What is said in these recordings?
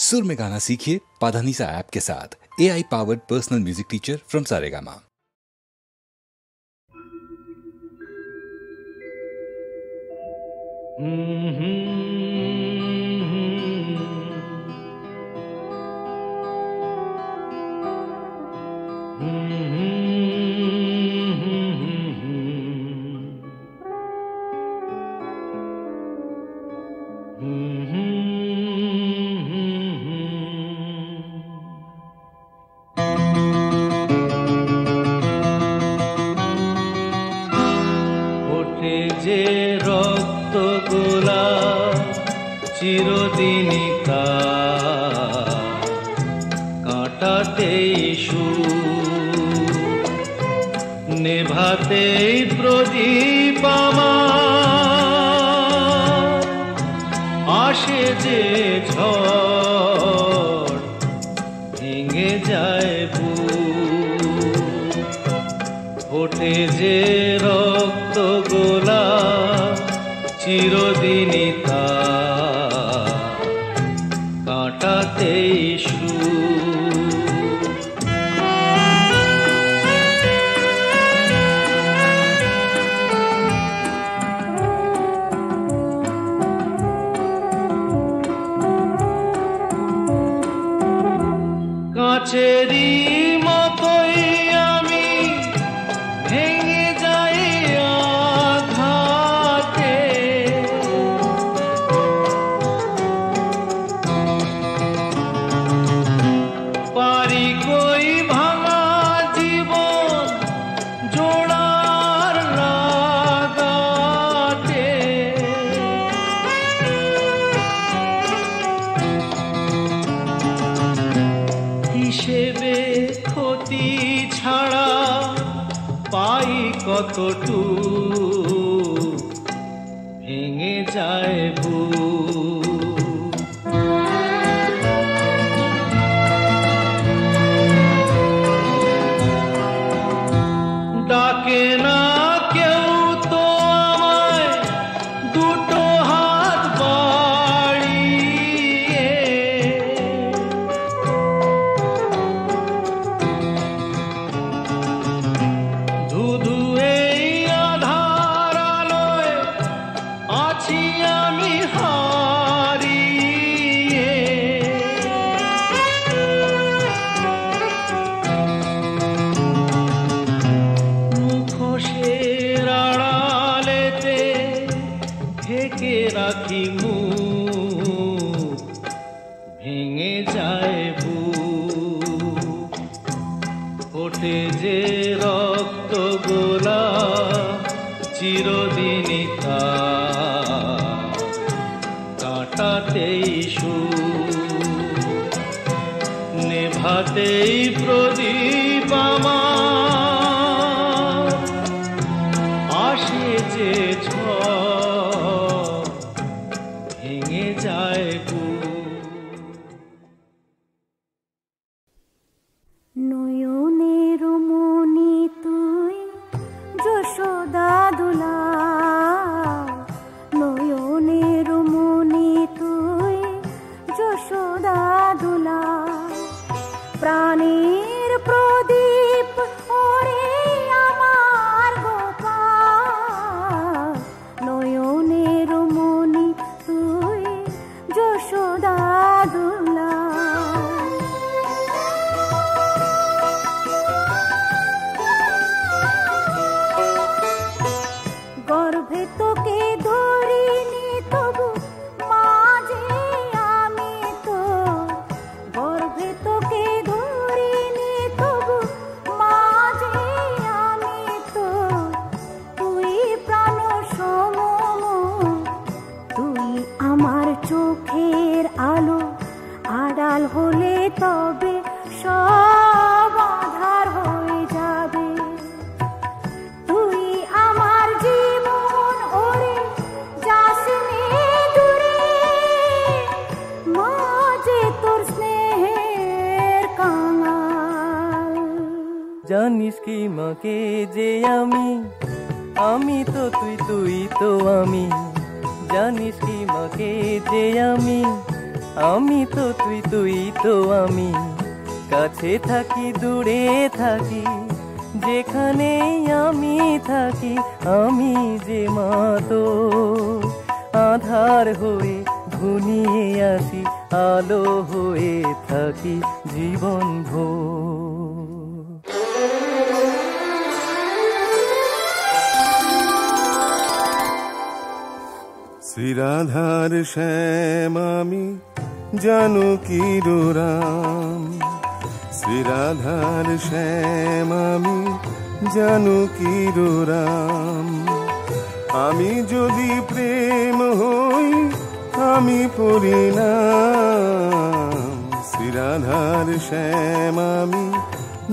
सुर में गाना सीखिए पाधानीसा ऐप के साथ। AI powered personal music teacher from Saregama. চিরদিনই তা কাটাতেই নেভাতেই প্রদীপ আমার আসে যে ঝড় ভেঙে যায় বুক ফোটে যে রক্ত গোলাপ চিরদিনই তা কাটাতেই কাচেরি মতোই আমি ভেঙে যাই আঘাতে পারি কই ভাঙা জীবন জোড়ার লাগাতে হিসেবে ক্ষতি ছাড়া পাই কতটুকু ভেঙে যায় বুক ডাকে না কেউ তো আমায় দুটো হাত বাড়িয়ে ধুধু এই আধার আলোয় আছি আমি হারিয়ে মুখোশের আড়ালেতে ঢেকে রাখি মুখ ভেঙে যায় বুক ওঠে যে রক্ত গোলাপ চিরদিনই তা কাটাতেই নেভাতেই প্রদীপ আমার আসে যে ঝড় ভেঙে যায় নয়নের মনি তুই যশোদা দুলা নয়নের মনি তুই যশোদা দুলা প্রাণের প্রদীপ ওরে আমার গোপাল নয়নের মনি তুই যশোদা দুলা গর্ভে তোকে ধরিনি তবু মাঝে আমি তো গর্ভে তোকে ধরিনি তবু মাঝে আমি তো তুই প্রাণ সম তুই আমার চোখের আলো আড়াল হলে তবে সব আধার হয়ে যাবে তুই আমার জীবন ওরে যাসনি দূরে মাঝে তোর স্নেহের কাঙাল জানিস কি মাকে যে আমি তো তুই তো আমি জানিস কি মাকে যে আমি তো তুই, তুই তো আমি, কাছে থাকি দূরে থাকি, যেখানেই আমি থাকি, আমি যে মা তো আধার হয়ে ঘুনিয়ে আসি, আলো হয়ে থাকি জীবন ভোর। শ্রীরাধার শ্যাম আমি জানকীর রাম, শ্রীরাধার শ্যাম আমি জানকীর রাম। আমি যদি প্রেম হই আমি পরিণাম, শ্রীরাধার শ্যাম আমি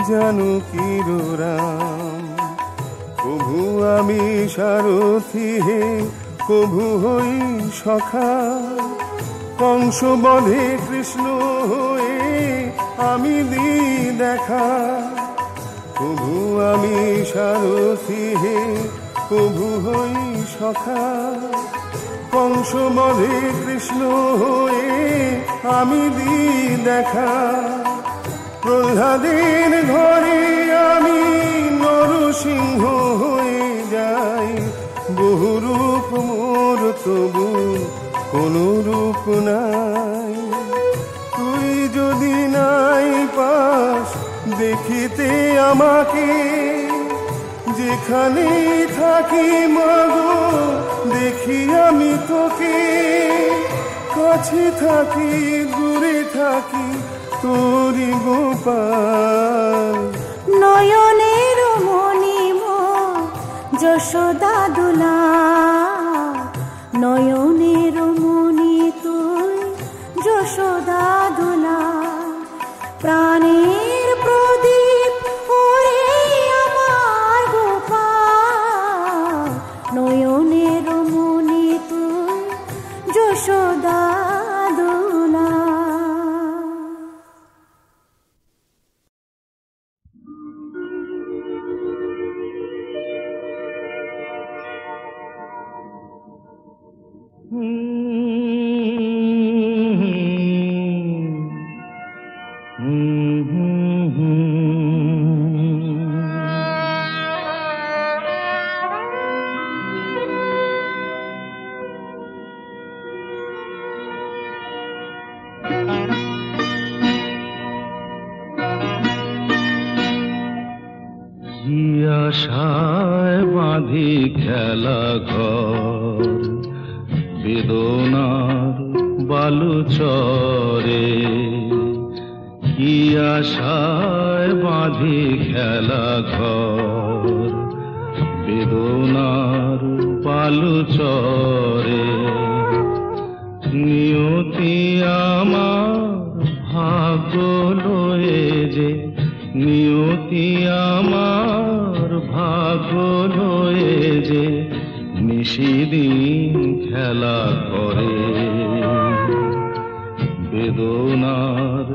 জানকীর রাম। প্রভু আমি সারথি হে, প্রভু হই সখা, কংস বধে কৃষ্ণ হয়ে আমি দি দেখা। প্রভু আমি সারথি হে, প্রভু হই সখা, কংস বধে কৃষ্ণ হয়ে আমি দি দেখা। প্রহ্লাদের ঘরে আমি নরসিংহ হয়ে যাই, বহু রূপ মোর তবু কোনো রূপ নাই। তুই যদি নাই পাস দেখিতে আমাকে, যেখানে থাকি মাগো দেখি আমি তোকে। কাছে থাকি দূরে থাকি তোরি গোপাল, নয়নের মণিম যশোদা দুলা, নয়নের মণি তুই যশোদা দুলা। প্রাণের প্রদীপ ওরে আমার গোপাল, নয়নের মণি তুই যশোদা দুলা। আশায় বাঁধি খেলা ঘর, বেদনার বালু চরে। কি আশায় বাঁধি খেলা ঘর, বেদনার বালু চরে। নিয়তি আমার ভাগ্য লয়ে যে, নিয়তি আমার ভাগ্য লয়ে যে নিশিদিন খেলা করে। বেদনার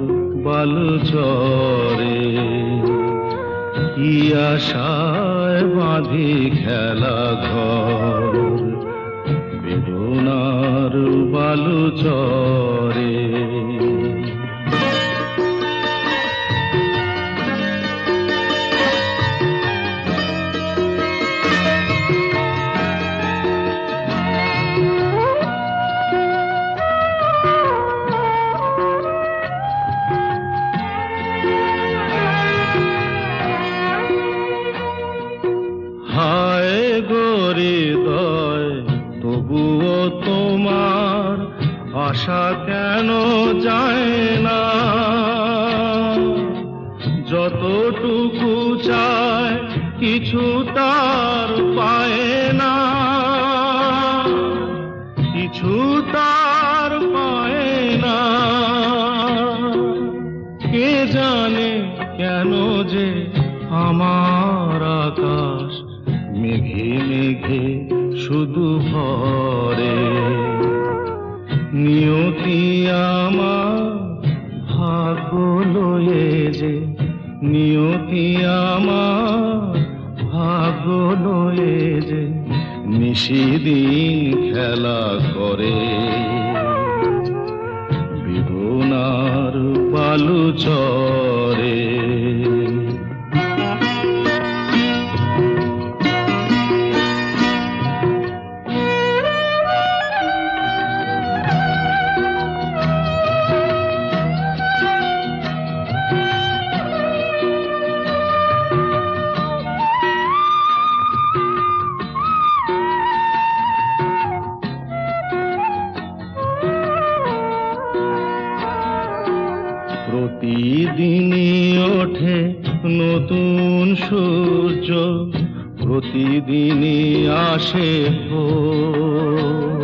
বালু চরে, কি আশায় বাঁধি খেলা ঘর, বেদনার বালু চরে। আশা কেন যায় না, যতটুকু চায় কিছু তার পায় না, কিছু তার পায় না। কে জানে কেন যে আমার আকাশ মেঘে মেঘে শুধু ভরে। নিয়তি আমার ভাগ্য লয়ে যে, নিয়তি আমার ভাগ্য লয়ে যে নিশিদিন খেলা করে। বালুচরে। প্রতিদিনই ওঠে নতুন সূর্য, প্রতিদিনই আসে ভোর।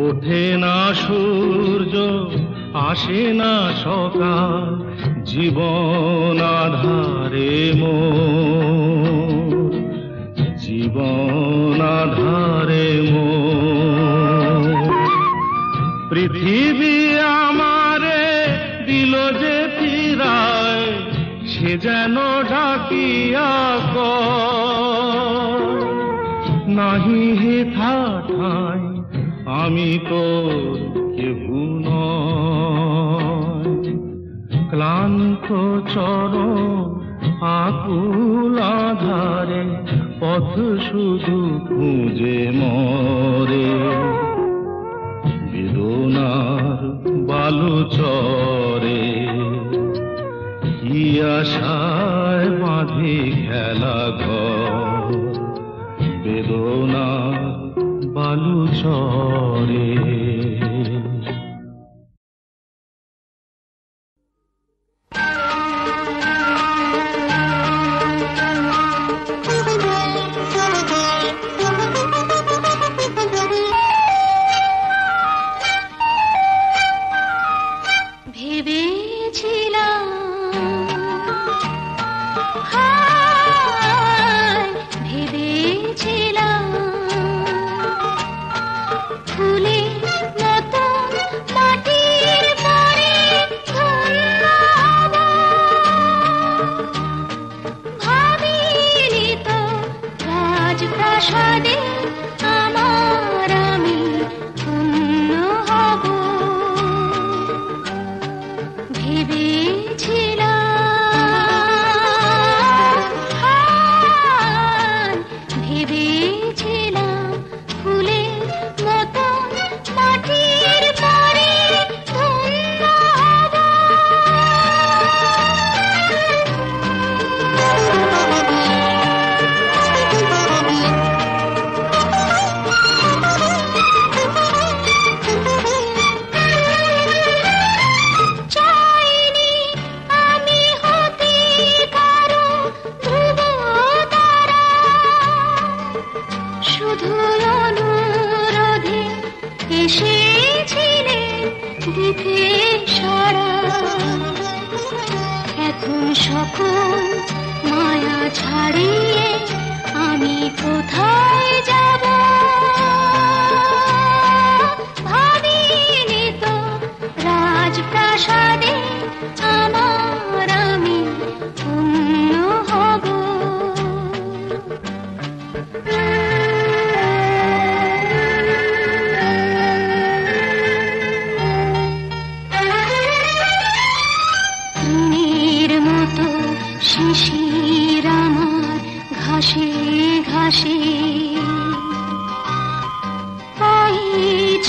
ওঠে না সূর্য, আসে না সকাল, জীবন আধারে মোর, জীবন আধারে মোর। পৃথিবী আমারে দিল যে ফিরায়, সে যেন ডাকিয়া কয়, নাহি হেথা ঠাই আমি তোর কেহু নয়। ক্লান্ত চরণ আকুল আধারে, পথ শুধু খুঁজে মরে। বেদনার বালুচরে কি আশায় বাঁধি খেলা ঘর, বেদনার বালুচরে।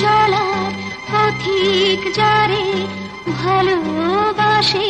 চলার পথিক যারে ভালোবাসে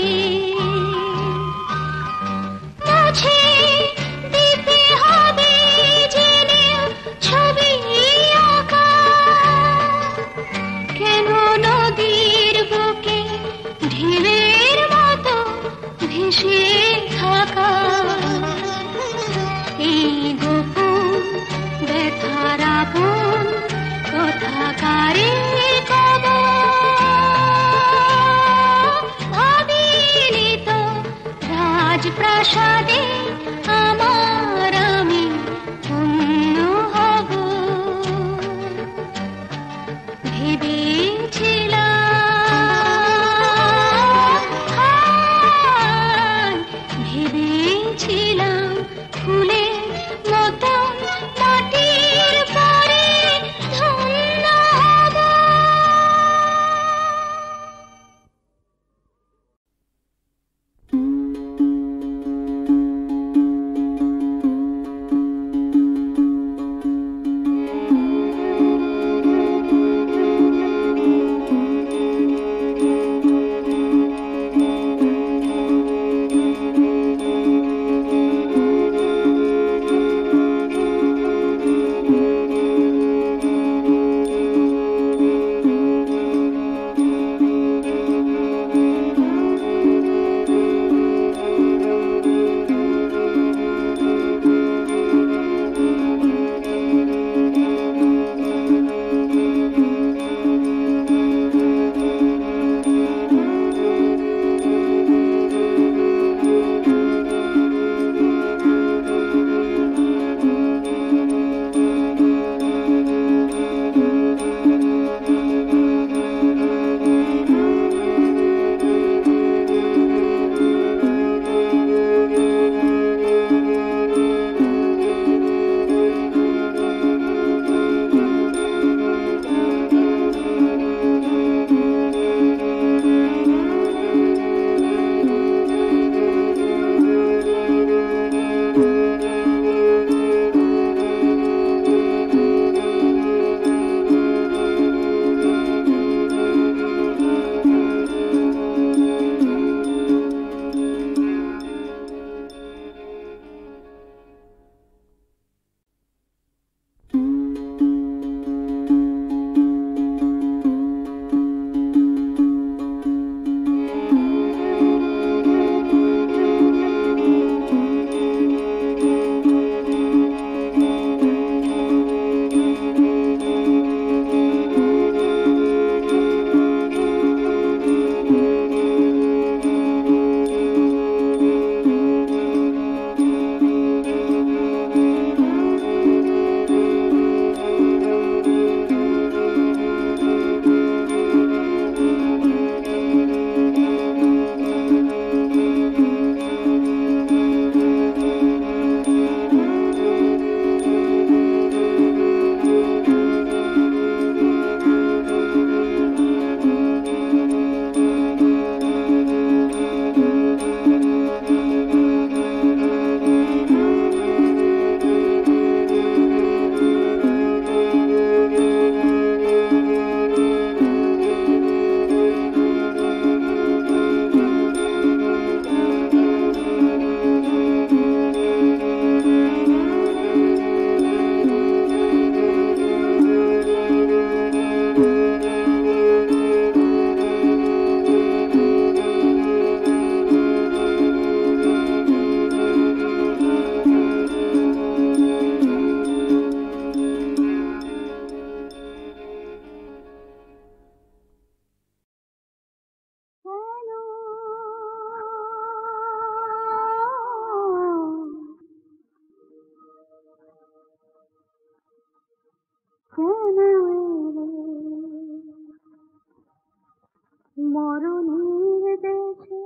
মরণের দেশে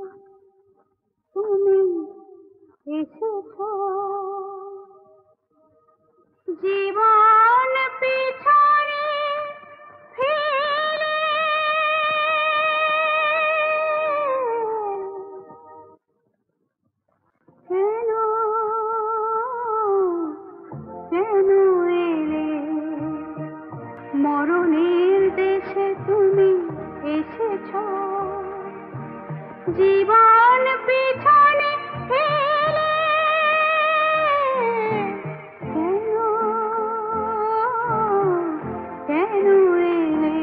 তুমি এসেছো, জীবন পিছনে ফেলে কেন কেন এলে? মরণের দেশে তুমি এসেছো, জীবন পিছনে ফেলে কেন কেন এলে?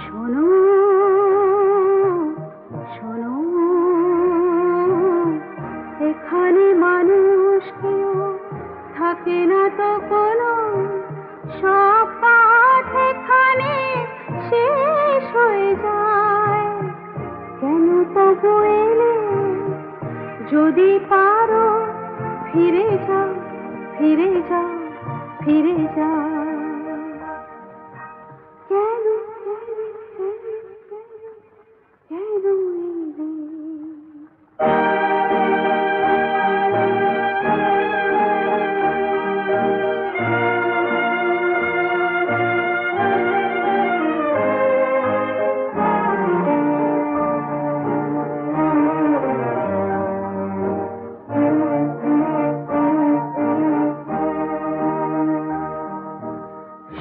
শোনো শোনো, এখানে মানুষ কেউ থাকে না তো কোনো, সব পাঠ এখানে শেষ হয়ে যায়। কেন তবু এলে? যদি পারো ফিরে যাও, ফিরে যাও, ফিরে যাও। কেন কেন এলে?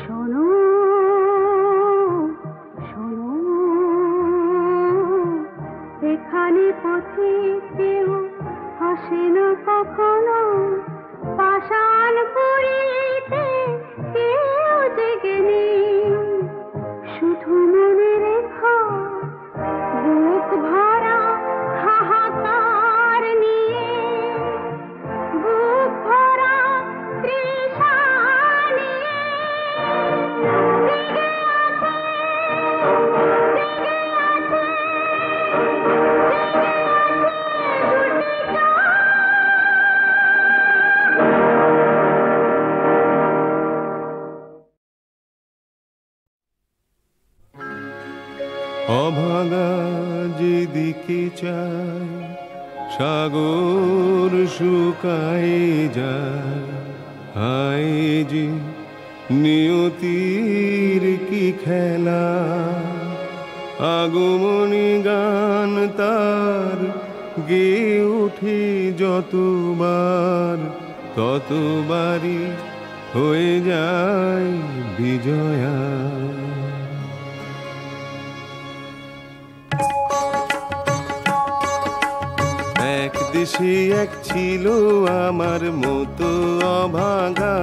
শোনো শোনো, এখানে পথে কেউ আসে না কখনো, পাষাণ পুরীতে কেউ জেগে নেই। শুধু মনে রেখো বুক ভরা হাহাকার নিয়ে, বুক ভরা তৃষা নিয়ে জেগে আছে, জেগে আছে, জেগে আছে দুটি চোখ। অভাগা যেদিকে চায় সাগর শুকায় যায়, হায় যে নিয়তির কি খেলা। আগমনী গান তার গেয়ে ওঠে যতবার, ততবারই হয়ে যায় বিজয়া। এক দেশে এক ছিল আমার মতো অভাগা,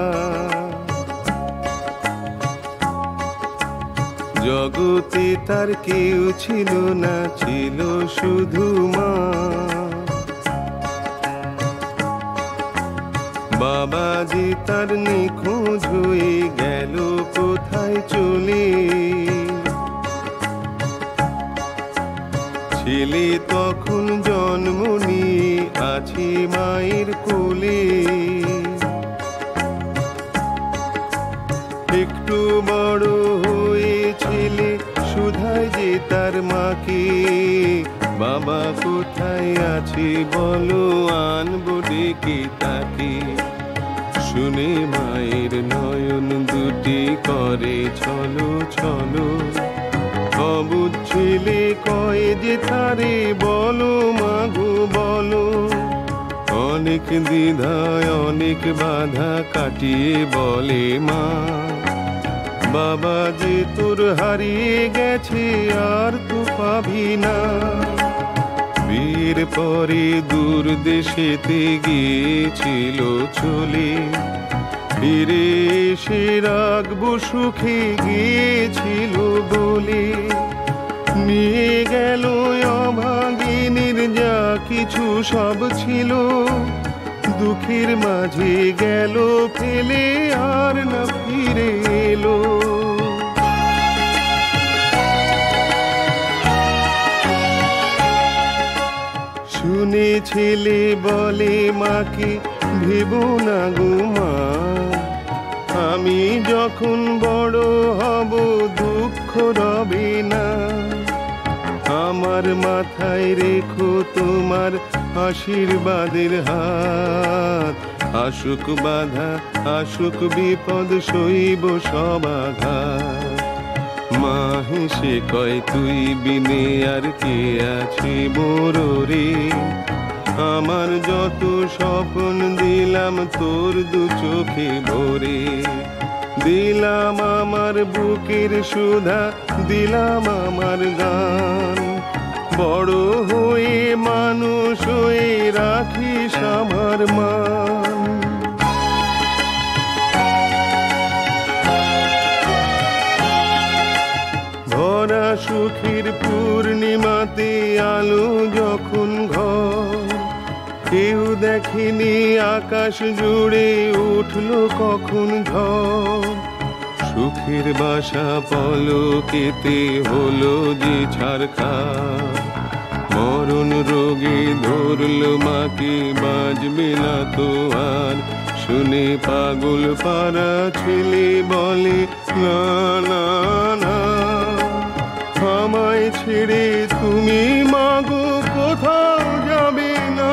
জগতে তার কেউ ছিল না, ছিল শুধু মা। বাবাজি তার নিখোঁজ হয়ে গেল কোথায় চলে, ছেলে তখন জন্ম নিয়ে আছে মায়ের কোলে। একটু বড় হয়ে ছেলে শুধায় যে তার মাকে, বাবা কোথায় আছে বলো, আনবো ডেকে তাকে। শুনে মায়ের নয়ন দুটি করে ছলো ছলো, অবুঝ ছেলে কয় যে তারে বলো মাগো বলো। অনেক দ্বিধায় অনেক বাধা কাটিয়ে বলে মা, বাবা যে তোর হারিয়ে গেছে আর তো পাবি না। বিয়ের পরে দূর দেশেতে গিয়েছিল চলে, ফিরে এসে রাখবো সুখে গিয়েছিল বলে। নিয়ে গেল অভাগিনীর যা কিছু সব ছিল, দুঃখের মাঝে গেল ফেলে আর না ফিরে এলো। শুনে ছেলে বলে মাকে, ভেবো না গো মা, আমি যখন বড় হব দুঃখ রবে না। আমার মাথায় রেখো তোমার আশীর্বাদের হাত, আসুক বাধা আসুক বিপদ সইব সব আঘাত। মা হেসে কয় তুই বিনে আর কে আছে বড় রে, আমার যত স্বপ্ন দিলাম তোর দু চোখে ভরে। দিলাম আমার বুকের সুধা, দিলাম আমার গান, বড় হয়ে মানুষ হয়ে রাখিস আমার মান। ভরা সুখের পূর্ণিমাতে আলো যখন ঘর, কেউ দেখেনি আকাশ জুড়ে উঠলো কখন ঝড়। সুখের বাসা পলকেতে হলো যে ছারখার, মরণ রোগে ধরলো মাকে বাজবে না তো আর। শুনে পাগল পাড়া ছেলে বলে না না না, আমায় ছেড়ে তুমি মাগো কোথাও যাবে না।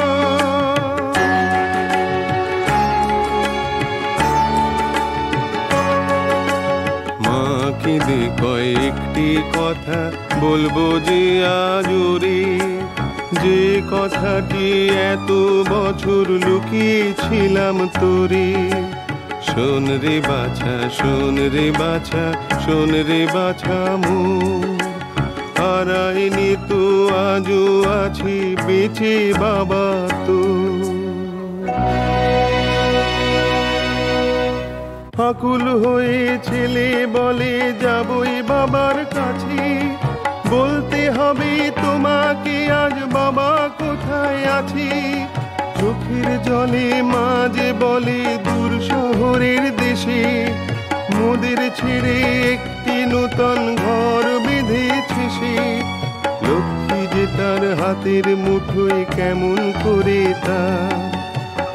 মাকে দে কয়েকটি কথা বলবো যে আজরে, যে কথাটি এত বছর লুকিয়েছিলাম তোরে। শোন রে বাছা শোন রে বাছা শোন রে বাছা মোর, হারাইনি তো আজও আছি বেঁচে বাবা তো। আকুল হয়ে ছেলে বলে যাবই বাবার কাছে, বলতে হবে তোমাকে আজ বাবা কোথায় আছি। চোখের জলে মাঝে বলে দূর শহরের দেশে, মোদের ছেড়ে একটি নূতন ঘর বেঁধেছে সে। লক্ষ্মী যে তার হাতের মুঠোয় কেমন করে তা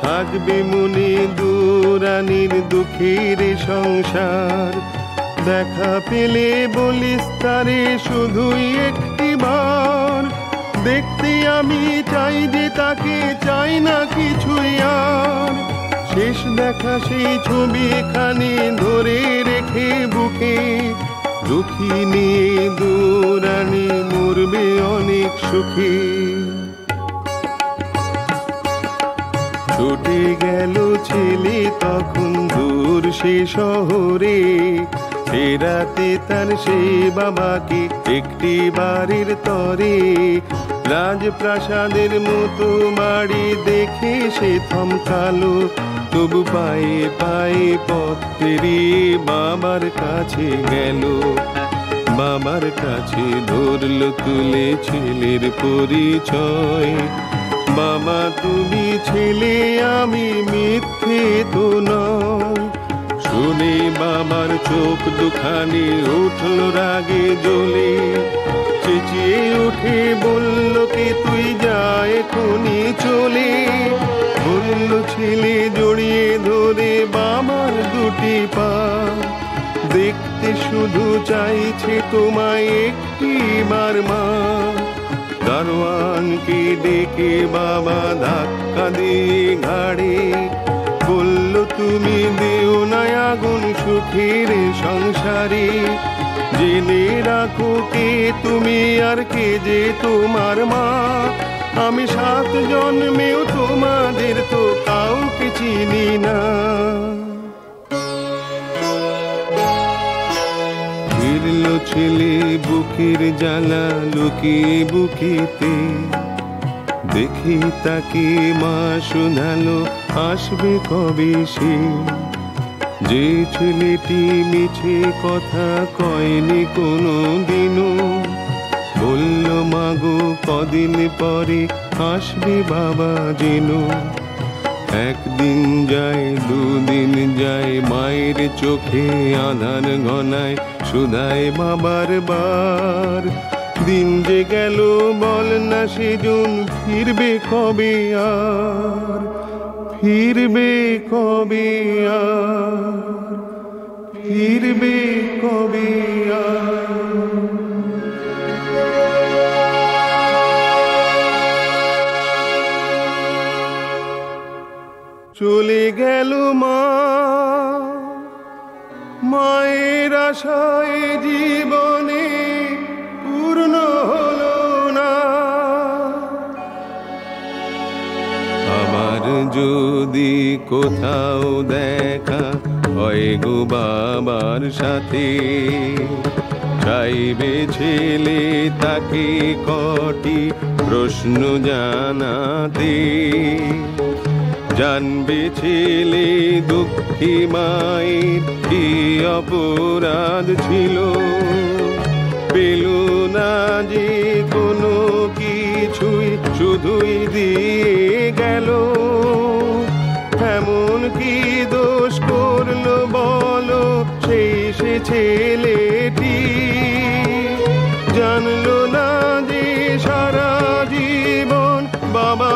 থাকবে মনে দুরানির দুঃখের সংসার। দেখা পেলে বলিস তারে শুধুই একটি বার, দেখতে আমি চাই যে তাকে চাই না কিছুই আর। শেষ দেখা সেই ছবি খানি ধরে রেখে বুকে, দুঃখী নিয়ে দুরানি মরবে অনেক সুখে। ছুটে গেল ছেলে তখন দূর সে শহরে, ফেরাতে তার সেই বাবাকে একটি বাড়ির তরে। রাজপ্রাসাদের মতো বাড়ি দেখে সে থমকালো, তবু পায়ে পায়ে পথ পেরিয়ে বাবার কাছে গেল। বাবার কাছে ধরল তুলে ছেলের পরিচয়, বাবা তুমি ছেলে আমি মিথ্যে তো নয়। শুনে বাবার চোখ দুখানি উঠল রাগে জ্বলে, চেঁচিয়ে উঠে বলল কি তুই যা এখনই চলে। বলল ছেলে জড়িয়ে ধরে বাবার দুটি পা, দেখতে শুধু চাইছে তোমায় একটি বার মা। দারোয়ানকে ডেকে বাবা ধাক্কা দিয়ে ঘাড়ে, বলল তুমি দেও না আগুন সুখের সংসারে। জেনে রাখো কে তুমি আর কে যে তোমার মা, আমি 7 জন্মেও তোমাদের তো কাউকে চিনি না। ফিরল ছেলে বুকের জ্বালা লুকিয়ে বুকেতে, দেখি তাকে মা শোনালো আসবে কবে সে। যে ছেলেটি মিছে কথা কয়নি কোনো দিনও, বলল মাগো কদিন পরে আসবে বাবা যেন। একদিন যায় দুদিন যায় মায়ের চোখে আধার ঘনায় শুধায় বাবার বার। দিন যে গেল বল না সেজন ফিরবে কবে আর, ফিরবে কবে আর, ফিরবে কবে আর। চলে গেল মা, মায়ের আশায় জীবনে পূর্ণ হলো না। আমার যদি কোথাও দেখা হয় গো বাবার সাথে, চাইবে ছেলে তাকে কটি প্রশ্ন জানাতে। জানবে ছেলে দুঃখী মায়ের কি অপরাধ ছিল, পেল না যে কোনো কিছুই শুধুই দিয়ে গেল। এমন কি দোষ করলো বলো সেই সে ছেলেটি, জানলো না যে সারা জীবন বাবা